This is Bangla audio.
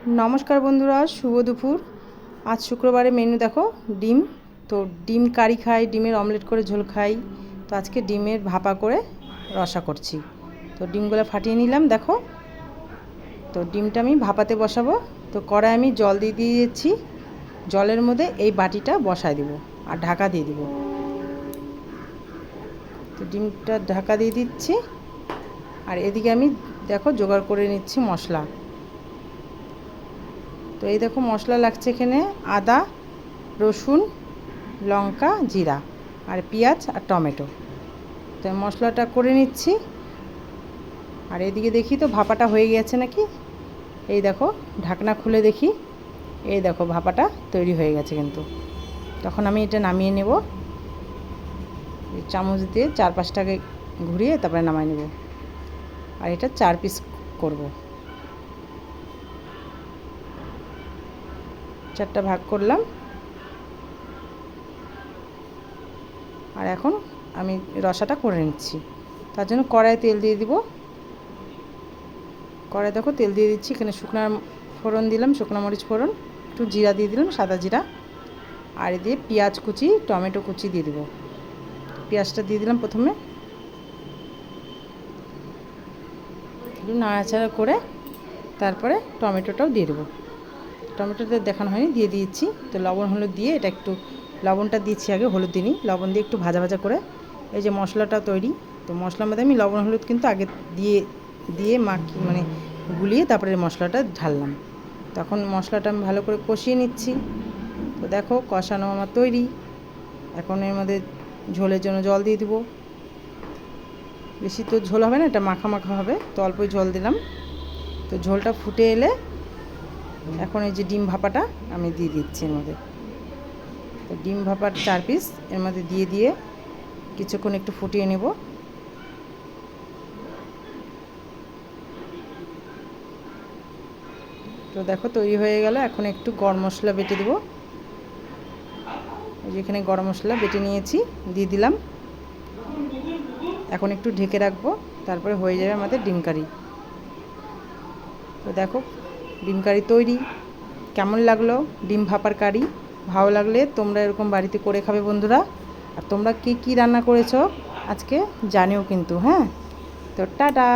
नमस्कार बंधुरा शुभ दुपुर। आज शुक्रबारे मेनू देखो डिम। तो डिम कारि खाई, डिमेर अमलेट करे झोल खाई। तो आज के डिमेर भापा करे रसा करছি। तो डिमगुलो फाटिয়ে নিলাম देखो। तो डिमटा আমি ভাপাতে বসাবো। তো কড়াই আমি জল দিয়ে দিয়েছি। জলের মধ্যে এই বাটিটা বসায় দিব আর ঢাকা দিয়ে দিব। তো ডিমটা ঢাকা দিয়ে দিচ্ছি আর এদিকে আমি দেখো জোগাড় করে নিচ্ছি মশলা। तो ये देखो मशला लागছে এখানে আদা রসুন লঙ্কা জিরা আর পেঁয়াজ আর টমেটো। তো মশলাটা করে নিচ্ছি আর এদিকে দেখি তো ভাপাটা হয়ে গেছে নাকি। এই দেখো ঢাকনা খুলে দেখি, এই দেখো ভাপাটা তৈরি হয়ে গেছে কিন্তু। তখন আমি এটা নামিয়ে নেব। চামচ দিয়ে 4-5টাকে ঘুরিয়ে তারপরে নামাই নেব। আর এটা 4 পিস করব। 4টা ভাগ করলাম আর এখন আমি রসাটা করে নিচ্ছি। তার জন্য কড়াইয়ে তেল দিয়ে দিব। কড়াই দেখো তেল দিয়ে দিচ্ছি। এখানে শুকনো ফোড়ন দিলাম, শুকনো মরিচ ফোড়ন, একটু জিরা দিয়ে দিলাম, সাদা জিরা, আর দিয়ে পেঁয়াজ কুচি টমেটো কুচি দিয়ে দিব। পেঁয়াজটা দিয়ে দিলাম প্রথমে, একটু নাড়াচাড়া করে তারপরে টমেটোটাও দিয়ে দেবো। টমেটোটা দেখানো হয়নি, দিয়ে দিয়েছি। তো লবণ হলুদ দিয়ে এটা একটু লবণটা দিয়েছি আগে, হলুদ দিইনি, লবণ দিয়ে একটু ভাজা ভাজা করে এই যে মশলাটা তৈরি। তো মশলার মধ্যে আমি লবণ হলুদ কিন্তু আগে দিয়ে মানে গুলিয়ে তারপরে মশলাটা ঢাললাম। তখন মশলাটা আমি ভালো করে কষিয়ে নিচ্ছি। তো দেখো কষানো আমার তৈরি। এখন এর মধ্যে ঝোলের জন্য জল দিয়ে দিব। বেশি তো ঝোল হবে না, এটা মাখা মাখা হবে, তো অল্পই জল দিলাম। তো ঝোলটা ফুটে এলে এখন এই যে ডিম ভাপাটা আমি দিয়ে দিচ্ছি এর মধ্যে। তো ডিম ভাপার 4 পিস এর মধ্যে দিয়ে কিছুক্ষণ একটু ফুটিয়ে নেব। তো দেখো তৈরি হয়ে গেল। এখন একটু গরম মশলা বেটে দেব। এই যে এখানে গরম মশলা বেটে নিয়েছি, দিয়ে দিলাম। এখন একটু ঢেকে রাখবো, তারপরে হয়ে যাবে আমাদের ডিম কারি। তো দেখো ডিম কারি তৈরি। কেমন লাগলো ডিম ভাপার কারি? ভালো লাগলে তোমরা এরকম বাড়িতে করে খাবে বন্ধুরা। আর তোমরা কি রান্না করেছো আজকে জানিও কিন্তু। হ্যাঁ, তো টাটা।